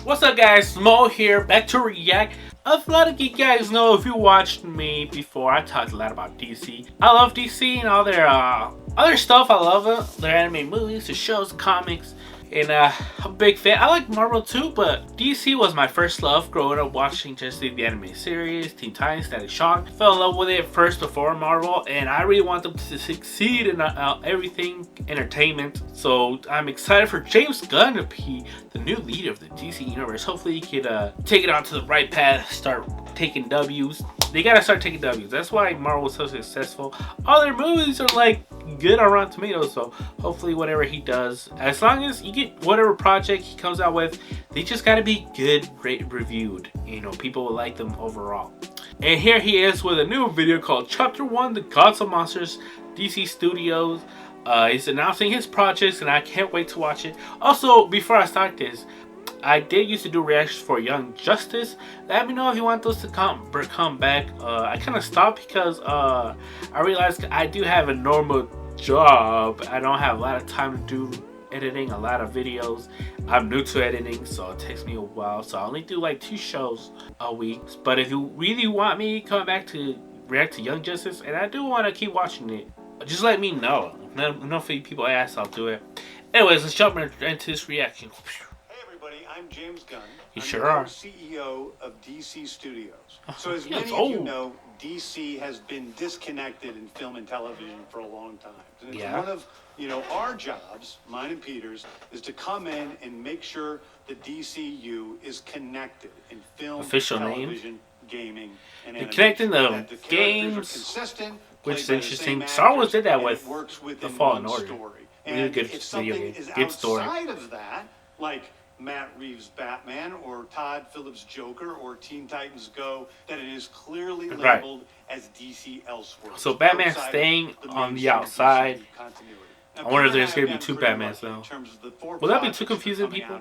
What's up guys, Mo here, back to react. A lot of you guys know, if you watched me before, I talked a lot about DC. I love DC and all their other stuff. I love it. Their anime movies, their shows, comics. And I'm a big fan. I like Marvel too, but DC was my first love growing up watching just the anime series, Teen Titans, Static Shock. Fell in love with it first before Marvel, and I really want them to succeed in everything entertainment. So I'm excited for James Gunn to be the new leader of the DC universe. Hopefully he could take it onto the right path, start taking W's. They gotta start taking W's. That's why Marvel was so successful. All their movies are like good on Rotten Tomatoes, so hopefully whatever he does, as long as you get whatever project he comes out with, they just gotta be good, reviewed. You know, people will like them overall. And here he is with a new video called Chapter 1, The Gods of Monsters, DC Studios. He's announcing his projects and I can't wait to watch it. Also, before I start this, I did used to do reactions for Young Justice. Let me know if you want those to come back. I kind of stopped because I realized I do have a normal job. I don't have a lot of time to do editing, a lot of videos. I'm new to editing, so it takes me a while. So I only do like 2 shows a week. But if you really want me to come back to react to Young Justice, and I do want to keep watching it, just let me know. Enough people ask, I'll do it. Anyways, let's jump into this reaction. I'm James Gunn. You I'm sure the are. CEO of DC Studios. So as Yes, many of you know, DC has been disconnected in film and television for a long time. And it's one of, our jobs, mine and Peter's, is to come in and make sure the DCU is connected in film, television, gaming, and animation. Connecting the games, which is interesting. Star Wars did that with The Fallen Order. Really good video game. Good story. Outside of that, like Matt Reeves' Batman or Todd Phillips' Joker or Teen Titans Go, that it is clearly labeled as DC Elseworlds. So Batman's staying on the outside. I wonder if there's going to be 2 Batmans though. Will that be too confusing, people?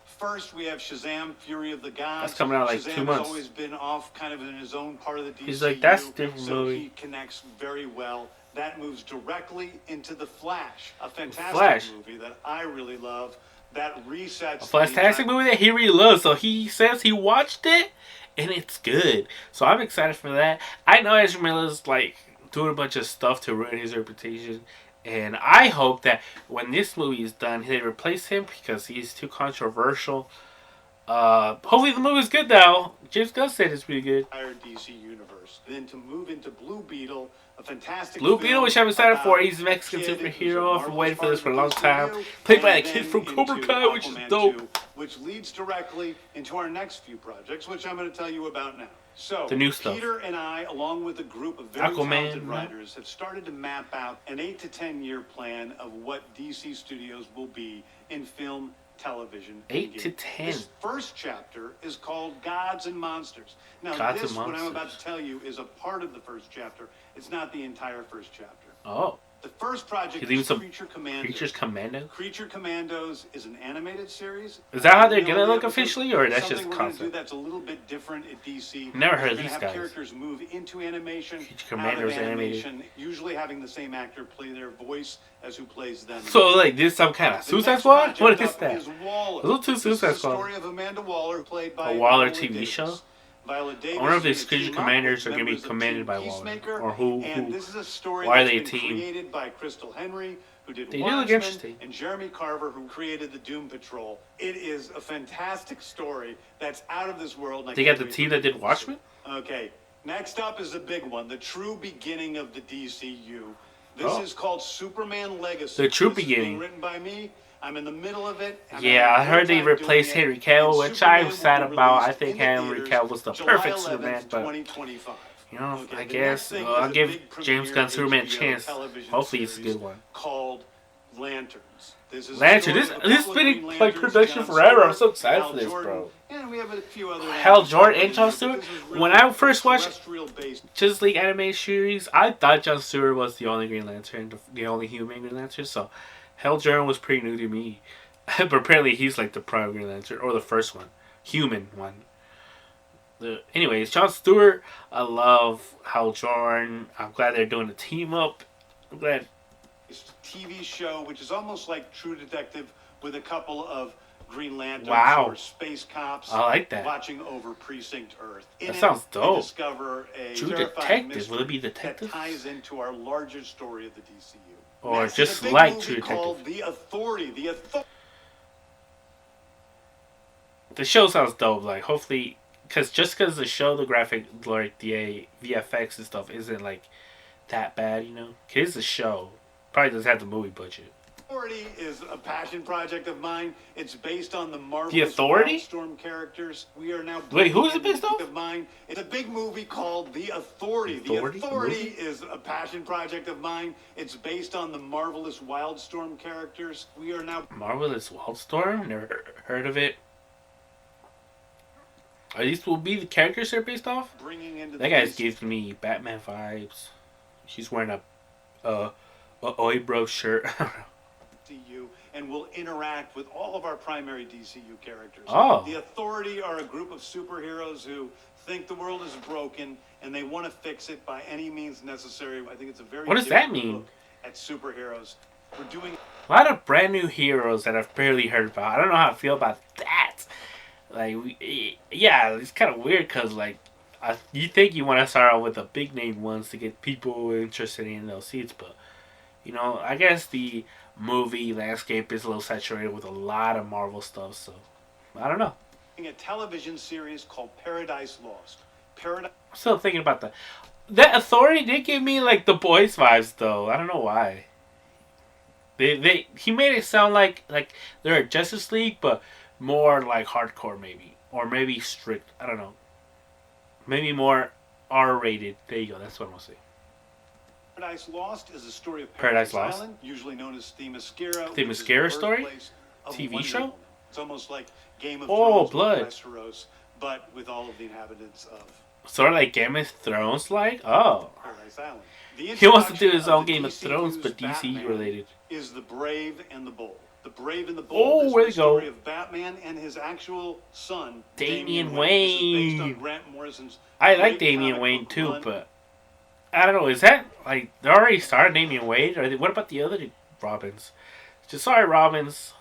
First, we have Shazam: Fury of the Gods. That's coming out like Shazam 2 months. Has always been off kind of in his own part of the DCU. He's like, that's a different movie. So he connects very well. That moves directly into The Flash, a fantastic movie that I really love. That resets. A fantastic movie that he really loves. So he says he watched it and it's good. So I'm excited for that. I know Ezra Miller's like doing a bunch of stuff to ruin his reputation. And I hope that when this movie is done, they replace him because he's too controversial. Hopefully the movie's good though. James Gunn said it's pretty good. DC universe. Then to move into Blue Beetle, a fantastic Blue Beetle, which I'm excited for. He's a Mexican superhero. I've been waiting for this for a long time. Played by a kid from Cobra Kai, which is dope. Which leads directly into our next few projects, which I'm going to tell you about now. So, the new stuff. Peter and I, along with a group of very talented writers, have started to map out an 8 to 10 year plan of what DC Studios will be in film, television, 8 to 10. This first chapter is called Gods and Monsters. Now, what I'm about to tell you is a part of the first chapter. It's not the entire first chapter. Oh. The first project is Creature Commandos. Creature Commandos is an animated series. Is that how they're gonna look officially, or that's just concept? That's a little bit different at DC. Never heard of these guys. Characters move into animation, Creature Commandos animated. Usually having the same actor play their voice as who plays them. So like this some kind of Suicide Squad? What is that? A little too Suicide Squad. The story of Amanda Waller, played by a Waller TV show. I wonder if these Creature Commanders are going to be commanded by Waller, or who? Why are they a team? Created by Crystal Henry, who did they do look interesting, and Jeremy Carver, who created the Doom Patrol. It is a fantastic story that's out of this world. They got the team that did Watchmen. Okay, next up is the big one, the true beginning of the DCU. This is called Superman Legacy. The true beginning. Written by me. I'm in the middle of it. Yeah, I heard they replaced Henry Cavill, which I'm sad about. I think Henry Cavill was the perfect Superman, but I guess I'll give James Gunn Superman a chance. Hopefully, it's a good one. Called Lanterns. Lantern. This has been in like production forever. I'm so excited for this, bro. And we have a few other Hal Jordan and Jon Stewart. When I first watched Justice League animated series, I thought Jon Stewart was the only Green Lantern, the only human Green Lantern. So Hal Jordan was pretty new to me. But apparently he's like the prime Green Lantern, or the first one. Human one. Anyways, Jon Stewart, I love Hal Jordan. I'm glad they're doing a team up. I'm glad. TV show, which is almost like True Detective with a couple of Green Lanterns Wow. or space cops I like that. watching over Precinct Earth. That sounds dope. We discover a True terrifying detective. Will it be mystery detective? that ties into our larger story of the DCU. Or Next just is a big like movie True Detective. called The Authority. The show sounds dope. Like, hopefully, because the show, the graphic, like the VFX and stuff, isn't like that bad, you know. 'Cause it's a show. Probably doesn't have the movie budget. Authority is a passion project of mine. It's based on the Marvelous The Authority? Wildstorm characters. We are now. Wait, who is it based off? Of mine. It's a big movie called The Authority. Authority? The Authority is a passion project of mine. It's based on the Marvelous Wildstorm characters. We are now. Marvelous Wildstorm? Never heard of it. Are these will be the characters they're based off? Bringing into that guy's gives me Batman vibes. He's wearing a Oi Bro shirt. DCU and will interact with all of our primary DCU characters. Oh. The Authority are a group of superheroes who think the world is broken and they want to fix it by any means necessary. I think it's a very What does that different mean? look at superheroes. We're doing a lot of brand new heroes that I've barely heard about. I don't know how I feel about that. Like, yeah, it's kind of weird because, like, you think you want to start out with the big name ones to get people interested in those seats, but, you know, I guess the movie landscape is a little saturated with a lot of Marvel stuff, so I don't know. a television series called Paradise Lost. I'm still thinking about that. That Authority did give me, like, The Boys vibes, though. I don't know why. He made it sound like they're a Justice League, but more like hardcore, maybe, or maybe strict. I don't know. Maybe more R-rated. There you go. That's what I'm gonna say. Paradise Lost is a story of Paradise Paradise Lost, Island, usually known as Themyscira. Themyscira story, TV show. Woman. It's almost like Game of Oh, Thrones blood. with Westeros, but with all of the inhabitants of Sort of like Game of Thrones, like Paradise Island. He wants to do his own the Game of Thrones, but DCU's DC Batman related. Is the Brave and the Bold. The Brave and the Bold is where the they go. story of Batman and his actual son, Damian Wayne. This is based Wayne. on Grant Morrison's I like great Damian comic Wayne book too, run. but I don't know. Is that like they already started Damian Wayne? Or what about the other Robins? Just sorry, Robins.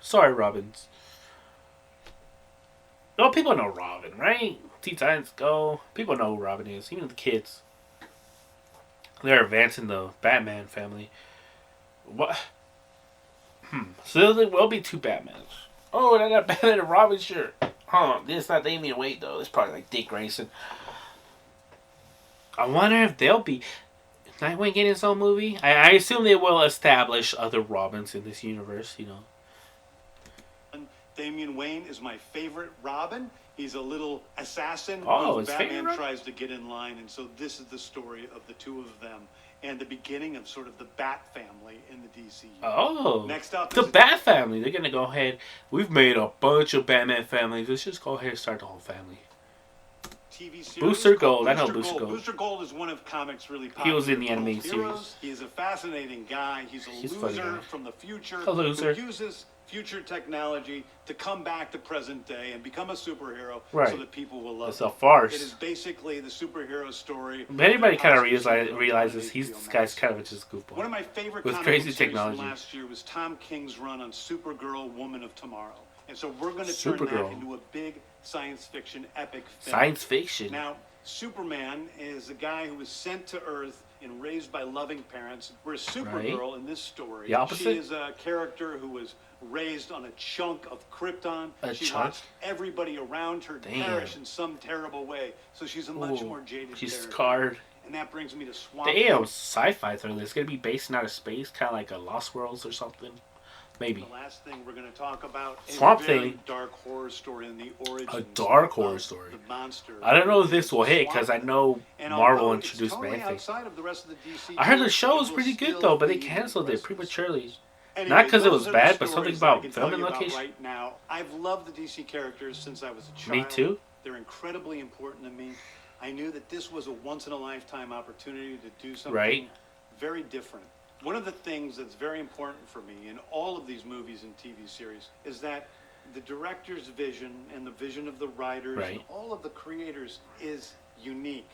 Sorry, Robins. No, people know Robin, right? Teen Titans Go. People know who Robin is, even the kids. They're advancing the Batman family. What? So there will be two Batmans. Oh, I got Batman and Robin shirt. This is not Damian Wayne though. It's probably like Dick Grayson. I wonder if they'll be Nightwing getting his own movie. I assume they will establish other Robins in this universe. You know. Damian Wayne is my favorite Robin. He's a little assassin Oh, who his Batman favorite? tries to get in line, and so this is the story of the two of them and the beginning of sort of the Bat family in the DCU. Oh, Next up the is Bat family. They're gonna go ahead. We've made a bunch of Batman families. Let's just go ahead and start the whole family. TV series Booster called Gold. I know Booster Gold. Booster Gold is one of comics' really popular. He was in the animated heroes. series. He is a fascinating guy. He's Funny loser guy. from the future. A loser. Who uses future technology to come back to present day and become a superhero Right. so that people will love It's him. a farce. It is basically the superhero story. But anybody kind of realizes realizes this guy's kind of just a goofball. One of my favorite with comic crazy book series technology. from last year was Tom King's run on Supergirl, Woman of Tomorrow. And so we're going to turn that Supergirl. into a big science fiction epic film. Science fiction. Now, Superman is a guy who was sent to Earth and raised by loving parents. Whereas Supergirl in this story, The opposite? she is a character who was raised on a chunk of Krypton. She chunk? watched everybody around her Damn. perish in some terrible way. So she's a much more jaded She's character. scarred. And that brings me to Swamp Damn, Thing. sci-fi thriller. It's gonna be based in outer space, kind of like a Lost Worlds or something. Maybe. The last thing we're going to talk about is Swamp a very Thing. dark horror story in the origins. A dark of horror story. The monster. I don't know if this will hit because I Swamp Thing. know And Marvel although it's introduced totally Man-Thing. outside of the rest of the DCU, I heard the show it was will pretty good still though, but they be canceled it impressive. prematurely. Anyway, Not because it those was are the bad, but something stories that I about can tell filming you about location. Right now, I've loved the DC characters since I was a child. Me too. They're incredibly important to me. I knew that this was a once-in-a-lifetime opportunity to do something Right. very different. One of the things that's very important for me in all of these movies and TV series is that the director's vision and the vision of the writers and Right. all of the creators is unique.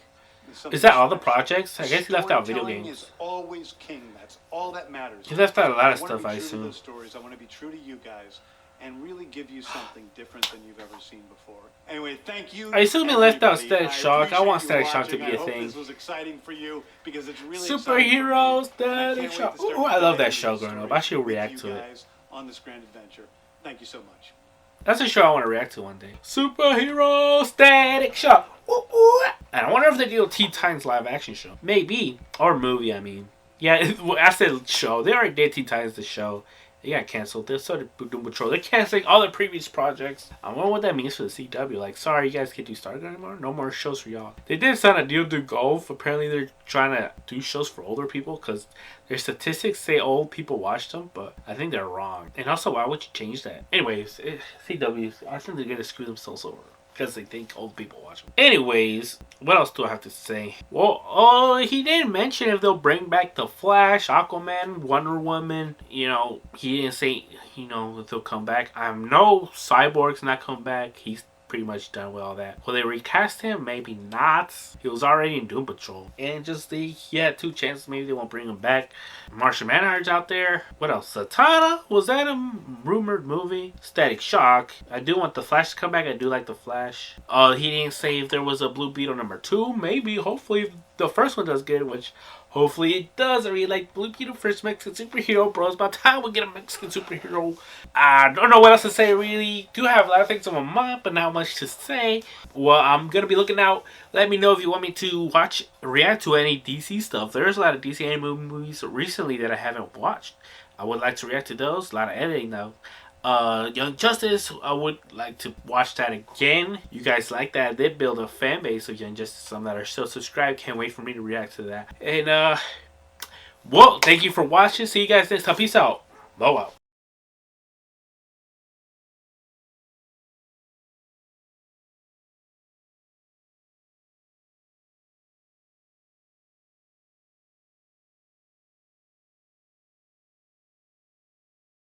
in some Is that all the respects. projects? I guess he left out video Storytelling games. is always king. That's all that matters. He left out a lot of I wanna stuff, be I true to assume. those stories. I want to be true to you guys. and really give you something different than you've ever seen before. Anyway, thank you. I assume they left out Static Shock. I want appreciate Static you Shock to watching. be a I hope thing. This was exciting for you because it's really Superheroes, exciting for me. And I Static can't wait Shock. to start Ooh, I love that diving show into growing the up. I should stories with react you to it. guys on this grand adventure. Thank you so much. That's a show I want to react to one day. Superhero Static Shock. Ooh, ooh. And I wonder if they do a Teen Titans live action show. Maybe. Or movie, I mean. Yeah, I said show. They already did Teen Titans the show. They got canceled. They started Doom Patrol. They're canceling all their previous projects. I wonder what that means for the CW. Like, sorry, you guys can't do Stargirl anymore. No more shows for y'all. They did sign a deal to golf. Apparently, they're trying to do shows for older people because their statistics say old people watch them, but I think they're wrong. And also, why would you change that? Anyways, CW, I think they're gonna screw themselves over because they think old people watch them. Anyways, what else do I have to say? Well, he didn't mention if they'll bring back the Flash, Aquaman, Wonder Woman. You know, he didn't say, you know, if they'll come back. I know Cyborg's not come back. He's pretty much done with all that. Will they recast him? Maybe not. He was already in Doom Patrol. And just he had 2 chances. Maybe they won't bring him back. Martian Manhunter's out there. What else? Zatanna? Was that a rumored movie? Static Shock. I do want the Flash to come back. I do like the Flash. He didn't say if there was a Blue Beetle number 2. Maybe. Hopefully the first one does good, which hopefully it does. I really like Blue Beetle, first Mexican superhero, bro. It's about time we get a Mexican superhero. I don't know what else to say, really. Do have a lot of things on my mind, but not much to say. Well, I'm going to be looking out. Let me know if you want me to react to any DC stuff. There's a lot of DC animated movies recently that I haven't watched. I would like to react to those. A lot of editing, though. Young Justice, I would like to watch that again. You guys like that? They build a fan base of Young Justice. Some that are still subscribed. Can't wait for me to react to that. And, well, thank you for watching. See you guys next time. Peace out. Blow out.